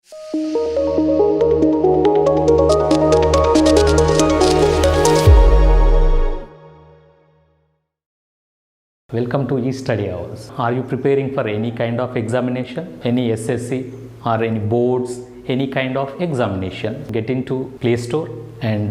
Welcome to e-study hours. Are you preparing for any kind of examination, any SSC or any boards, any kind of examination? Get into Play Store and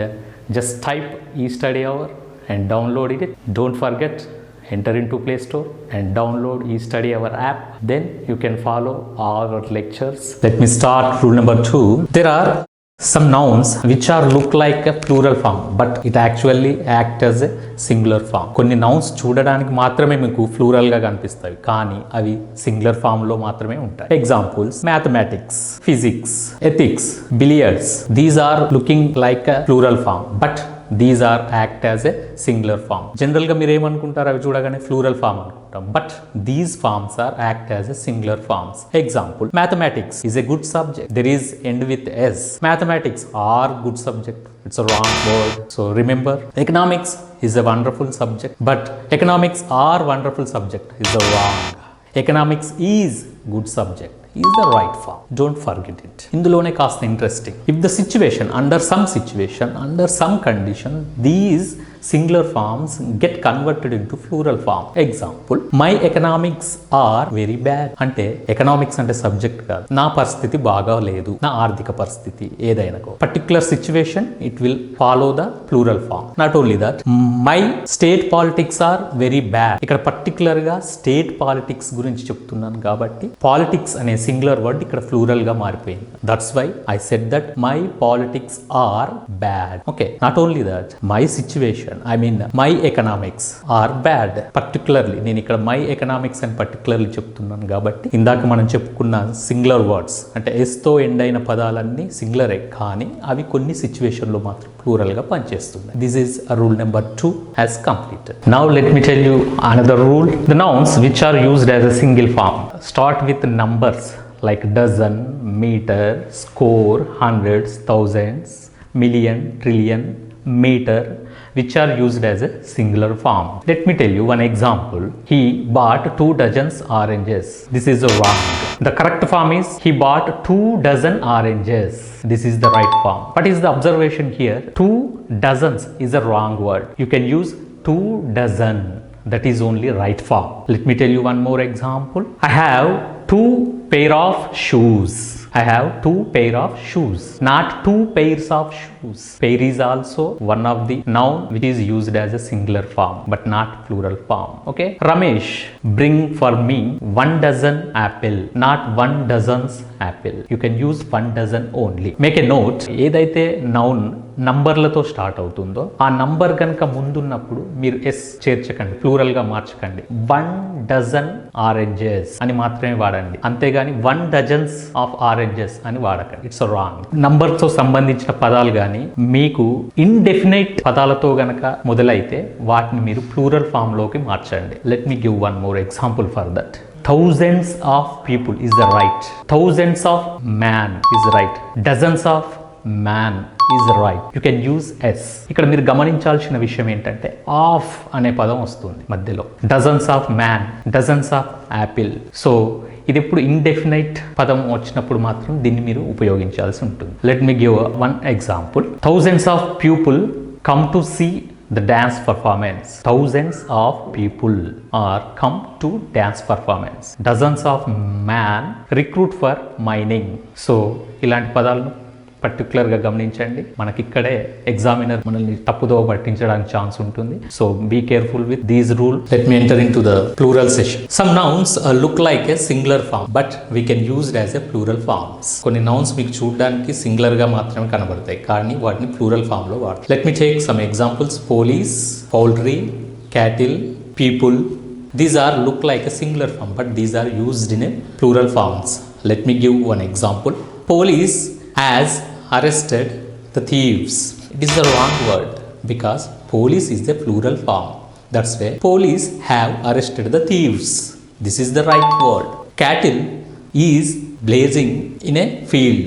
just type e-study hour and download it. Don't forget, enter into Play Store and download e-study hour app. Then you can follow all our lectures. Let me start rule number 2. There are some nouns which are look like a plural form but it actually act as a singular form. కొన్ని nouns చూడడానికి మాత్రమే మీకు plural గా కనిపిస్తాయి కానీ అవి singular form లో మాత్రమే ఉంటాయి. Examples mathematics, physics, ethics, billiards. These are looking like a plural form but these are act as a singular form. General గా మీరు ఏమనుకుంటారు అవి చూడగానే ప్లూరల్ ఫామ్ అనుకుంటాం but these forms are act as a singular forms. Example, mathematics is a good subject. There is end with s. Mathematics are good subject. It's a wrong word. So remember, economics is a wonderful subject but economics are wonderful subject is a wrong. Economics is good subject is the right form. Don't forget it. ఇందులోనే కాస్త interesting. If the situation, under some condition, these singular forms get converted into plural form. Example, my economics are very bad. అంటే economics అంటే subject కాదు, నా పరిస్థితి బాగా లేదు, నా ఆర్థిక పరిస్థితి ఏదైనా particular situation it will follow the plural form. Not only that, my state politics are very bad. ఇక్కడ పర్టికులర్ గా స్టేట్ పాలిటిక్స్ గురించి చెప్తున్నాను కాబట్టి పాలిటిక్స్ అనే సింగులర్ వర్డ్ ఇక్కడ ప్లూరల్ గా మారిపోయింది. That's why I said that my politics are bad. Okay, not only that, my situation I mean my economics are bad. Particularly నేను ఇక్కడ my economics అని పర్టికులర్లీ చెప్తున్నాను కాబట్టి ఇందాక మనం చెప్పుకున్న సింగులర్ వర్డ్స్ అంటే s తో ఎండ్ అయిన పదాలన్నీ సింగులరే కానీ అవి కొన్ని సిచ్యువేషన్ లో మాత్రం ప్లూరల్ గా పనిచేస్తుంది. This is rule number 2 has completed. Now let me tell you another rule. The nouns which are used as a single form start with numbers like dozen, meter, score, hundreds, thousands, million, trillion, meter, which are used as a singular form. Let me tell you one example. He bought 2 dozens oranges. This is wrong. The correct form is he bought 2 dozen oranges. This is the right form. What is the observation here? 2 dozens is a wrong word. You can use 2 dozen. That is only right form. Let me tell you one more example. I have 2 pair of shoes. I have 2 pair of shoes, not 2 pairs of shoes. Pair is also one of the noun which is used as a singular form but not plural form. Okay, Ramesh, bring for me 1 dozen apple, not 1 dozens apple. You can use 1 dozen only. Make a note, ఏదైతే noun నంబర్లతో start అవుతుందో ఆ number కనుక ముందున్నప్పుడు మీరు yes చేర్చకండి, plural గా మార్చకండి. 1 dozen oranges అని మాత్రమే వాడండి, అంతేగాని 1 డజన్స్ ఆఫ్ ఆరెంజెస్ అని వాడకండి. It's wrong. నంబర్ తో సంబంధించిన పదాలు కానీ మీకు ఇండెఫినైట్ పదాలతో గనక మొదలైతే వాటిని మీరు ప్లూరల్ ఫామ్ లోకి మార్చండి. Let me give one more example for that. Thousands of people is the right. Thousands of man is right. Dozens of man is right. You can use s. ఇక్కడ మీరు గమనించాల్సిన విషయం ఏంటంటే ఆఫ్ అనే పదం వస్తుంది మధ్యలో. Dozens of man, dozens of Apple. So ఇది ఎప్పుడు ఇండెఫినైట్ పదం వచ్చినప్పుడు మాత్రం దీన్ని మీరు ఉపయోగించాల్సి ఉంటుంది. Let me give one example. Thousands of people come to see the dance performance. Thousands of people are come to dance performance. Dozens of man recruit for mining. So ఇలాంటి పదాలను పర్టికులర్గా గమనించండి. మనకి ఇక్కడే ఎగ్జామినర్ మనల్ని తప్పుదోవ పట్టించడానికి ఛాన్స్ ఉంటుంది. So be careful with these rule. Let me enter in to the plural session. Some nouns look like a singular form but we can used as a plural forms. కొన్ని nouns మీకు చూడడానికి singular గా మాత్రమే కనబడతాయి కానీ వాటిని plural form లో వాడతారు. Let me take some examples. Police, poultry, cattle, people. These are look like a singular form but these are used in a plural forms. Let me give one example. Police has arrested the thieves. It is the wrong word because police is the plural form. That's why police have arrested the thieves. This is the right word. Cattle is blazing in a field.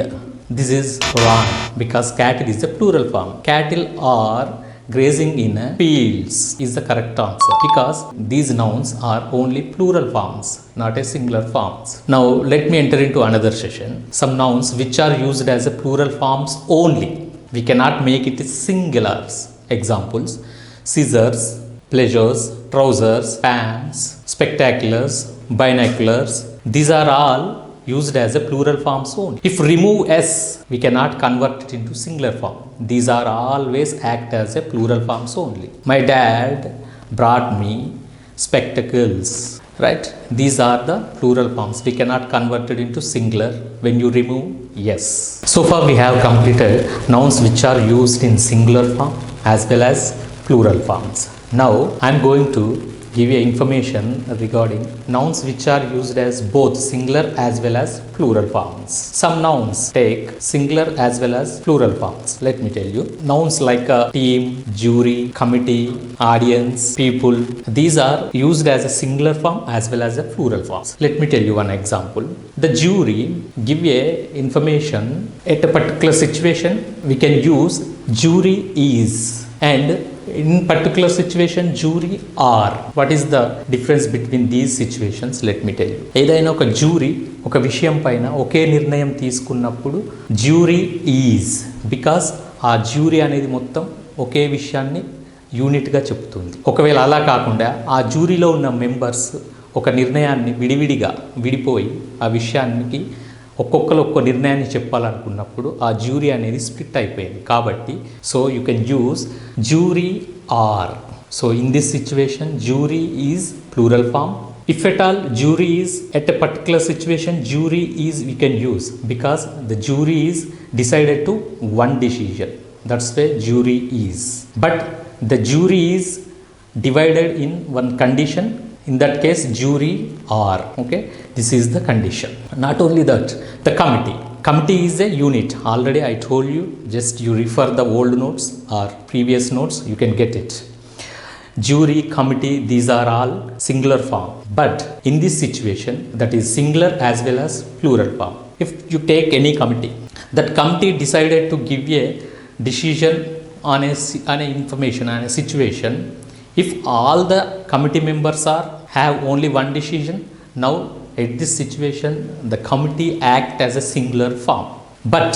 This is wrong because cattle is the plural form. Cattle are grazing in fields is the correct answer because these nouns are only plural forms, not a singular forms. Now let me enter into another session. Some nouns which are used as a plural forms only. We cannot make it singulars. Examples: scissors, pleasures, trousers, pants, spectaculars, binoculars. These are all used as a plural forms only. If remove s, we cannot convert it into singular form. These are always act as a plural forms only. My dad brought me spectacles, right? These are the plural forms. We cannot convert it into singular when you remove yes. So far we have completed nouns which are used in singular form as well as plural forms. Now I am going to give you information regarding nouns which are used as both singular as well as plural forms. Some nouns take singular as well as plural forms. Let me tell you. Nouns like team, jury, committee, audience, people, these are used as a singular form as well as a plural forms. Let me tell you one example. The jury give a information at a particular situation. We can use jury is, and in particular situation jury are. What is the difference between these situations? Let me tell you. ఏదైనా ఒక jury ఒక విషయం పైన ఒకే నిర్ణయం తీసుకున్నప్పుడు jury is, because ఆ jury అనేది మొత్తం ఒకే విషయాన్ని యూనిట్గా చెప్తుంది. ఒకవేళ అలా కాకుండా ఆ జ్యూరీలో ఉన్న మెంబర్స్ ఒక నిర్ణయాన్ని విడిపోయి ఆ విషయానికి ఒక్కొక్కరు ఒక్క నిర్ణయాన్ని చెప్పాలనుకున్నప్పుడు ఆ జ్యూరీ అనేది స్ప్లిట్ అయిపోయింది. కాబట్టి so you can use jury are. So in this situation jury is plural form. If at all jury is at a particular situation, jury is we can use because the jury is decided to one decision. That's why jury is. But the jury is divided in one condition. In that case jury are. Okay, this is the condition. Not only that, the committee is a unit. Already I told you, just you refer the old notes or previous notes, you can get it. Jury, committee, these are all singular form. But in this situation, that is singular as well as plural form. If you take any committee, that committee decided to give a decision on an information, on a situation. If all the committee members have only one decision, now at this situation the committee act as a singular form. But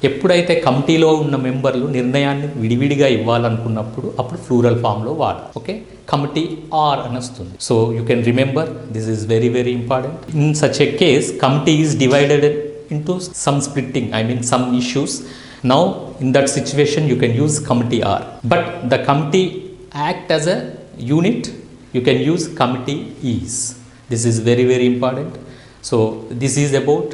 ఎప్పుడైతే కమిటీలో ఉన్న మెంబర్లు నిర్ణయాన్ని విడివిడిగా ఇవ్వాలనుకున్నప్పుడు అప్పుడు plural ఫామ్లో వాడాలి. Okay, committee are అని వస్తుంది. So you can remember, this is very very important. In such a case committee is divided into some splitting, I mean some issues. Now in that situation you can use committee are. But the committee act as a unit, you can use committee is. This is very very important. So this is about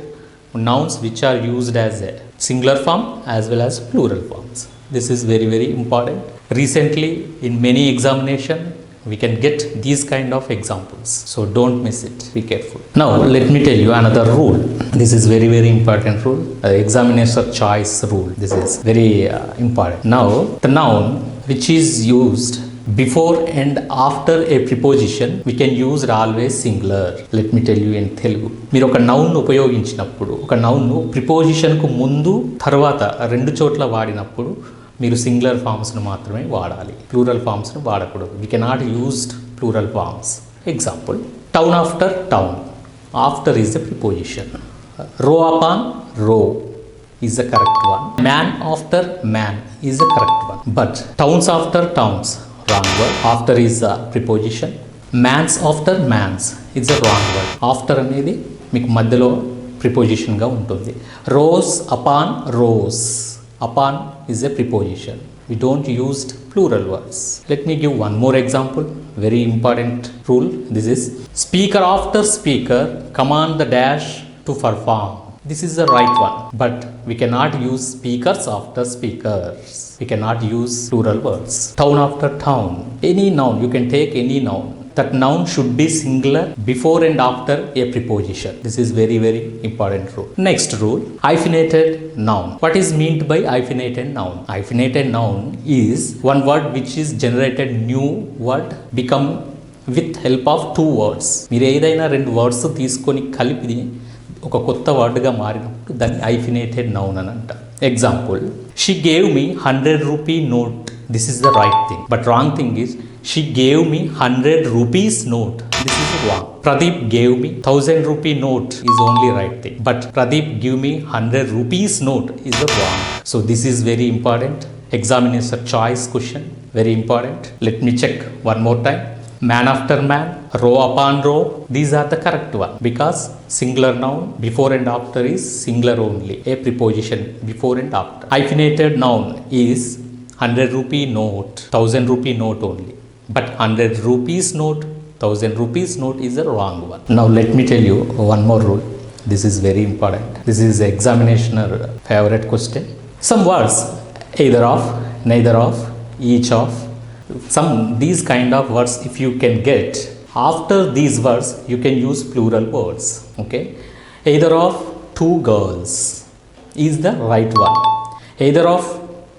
nouns which are used as a singular form as well as plural forms. This is very very important. Recently in many examination we can get these kind of examples, so don't miss it, be careful. Now let me tell you another rule. This is very very important rule, examiner choice rule. This is very important. Now the noun which is used before and after a preposition, we can use always singular. Let me tell you in Telugu. మీరు ఒక noun ఉపయోగించినప్పుడు, ఒక నౌన్ను ప్రిపోజిషన్కు ముందు తర్వాత రెండు చోట్ల వాడినప్పుడు మీరు సింగులర్ ఫామ్స్ను మాత్రమే వాడాలి, ప్లూరల్ ఫామ్స్ను వాడకూడదు. We cannot used plural forms. Example, town after town. After is the preposition. Row upon row is the correct one. Man after man is the correct one. But towns after towns, wrong word. After is a preposition. Mans after mans is a wrong word. After అనేది మీకు మధ్యలో preposition గా ఉంటుంది. Rose upon rose. Upon is a preposition. We don't use plural words. Let me give one more example. Very important rule. This is speaker after speaker command the dash to perform. This is the right one, but we cannot use speakers after speakers. We cannot use plural words. Town after town. Any noun, you can take any noun. That noun should be singular before and after a preposition. This is very very important rule. Next rule, hyphenated noun. What is meant by hyphenated noun? Hyphenated noun is one word which is generated new word become with help of two words. మీరు ఏదైనా రెండు words తీసుకొని కలిపి ఒక కొత్త వర్డ్గా మారినప్పుడు దాన్ని hyphenated noun అని అంటారు. Example, she gave me 100 rupee note. This is the right thing. But wrong thing is, she gave me 100 rupees note. This is wrong. Pradeep gave me 1000 rupee note is only right thing. But Pradeep give me 100 rupees note is the wrong. So this is very important. Examination choice question. Very important. Let me check one more time. Man after man, row upon row, these are the correct one because singular noun before and after is singular only, a preposition before and after. Hyphenated noun is 100 rupee note, 1000 rupee note only, but 100 rupees note, 1000 rupees note is the wrong one. Now let me tell you one more rule. This is very important. This is examinationer favorite question. Some words, either of, neither of, each of, these kind of words, if you can get after these words, you can use plural words. Okay, either of two girls is the right one. Either of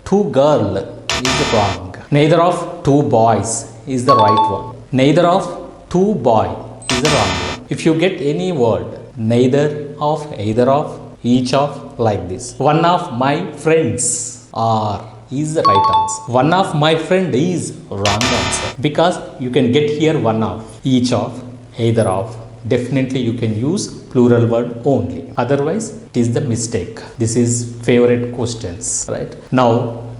two girl is the wrong. Neither of two boys is the right one. Neither of two boy is the wrong one. If you get any word, neither of, either of, each of, like this, one of my friends are is the right answer. One of my friend is wrong answer because you can get here one of, each of, either of. Definitely you can use plural word only. Otherwise it is the mistake. This is favorite questions, right? Now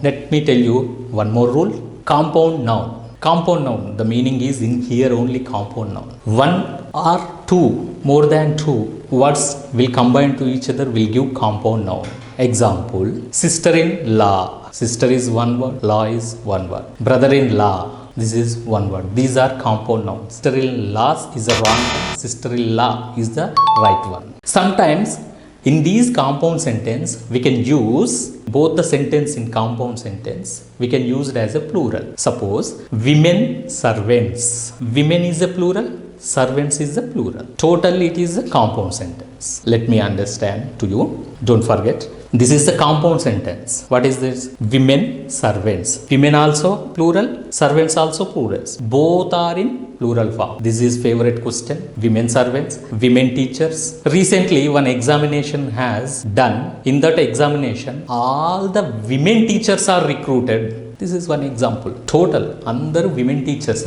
let me tell you one more rule. Compound noun. Compound noun, the meaning is in here only compound noun. One or two, more than two words will combine to each other will give compound noun. Example, sister-in-law. Sister is one word, law is one word. Brother-in-law, this is one word. These are compound nouns. Sister-in-law is the wrong one. Sister-in-law is the right one. Sometimes in these compound sentence, we can use both the sentence in compound sentence. We can use it as a plural. Suppose, women servants. Women is a plural. Servants is the plural. Totally it is a compound sentence. Let me understand to you. Don't forget. This is the compound sentence. What is this? Women servants. Women also plural. Servants also plurals. Both are in plural form. This is favorite question. Women servants. Women teachers. Recently one examination has done. In that examination, all the women teachers are recruited. This is one example. Total under women teachers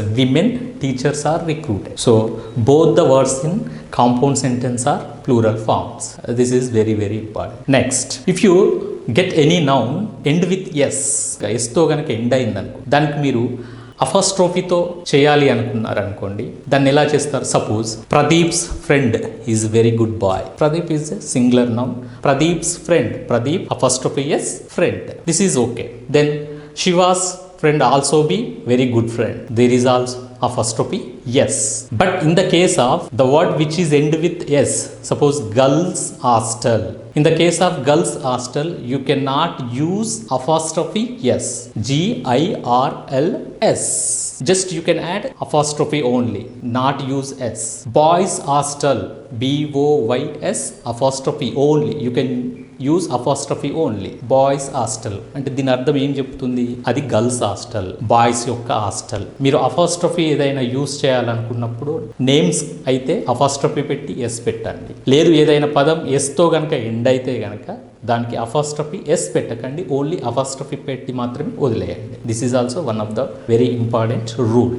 are recruited. So both the words in compound sentence are plural forms. This is very important. Next, if you get any noun end with s, s తో గనక end అయిందనుకో, దానికి మీరు అఫస్ట్రోఫీతో చేయాలి అనుకున్నారనుకోండి, దాన్ని ఎలా చేస్తారు? Suppose Pradeep's friend is very good boy. Pradeep is a singular noun. Pradeep's friend, Pradeep apostrophe s friend. This is okay. Then Shiva's friend also be very good friend. There is also apostrophe yes. But in the case of the word which is end with s, suppose girls hostel. In the case of girls hostel, you cannot use apostrophe yes. GIRLS. Just you can add apostrophe only, not use s. Boys hostel, BOYS apostrophe only. You can use apostrophe only. Boys hostel అంటే దీని అర్థం ఏం చెప్తుంది? అది girls hostel, boys యొక్క hostel. మీరు apostrophe ఏదైనా use చేయాలనుకున్నప్పుడు నేమ్స్ అయితే అపాస్ట్రఫీ పెట్టి ఎస్ పెట్టండి. లేదు ఏదైనా పదం ఎస్తో కనుక ఎండ్ అయితే కనుక దానికి అపాస్ట్రఫీ ఎస్ పెట్టకండి, ఓన్లీ అపాస్ట్రఫీ పెట్టి మాత్రమే వదిలేయండి. This is also one of the very important rule.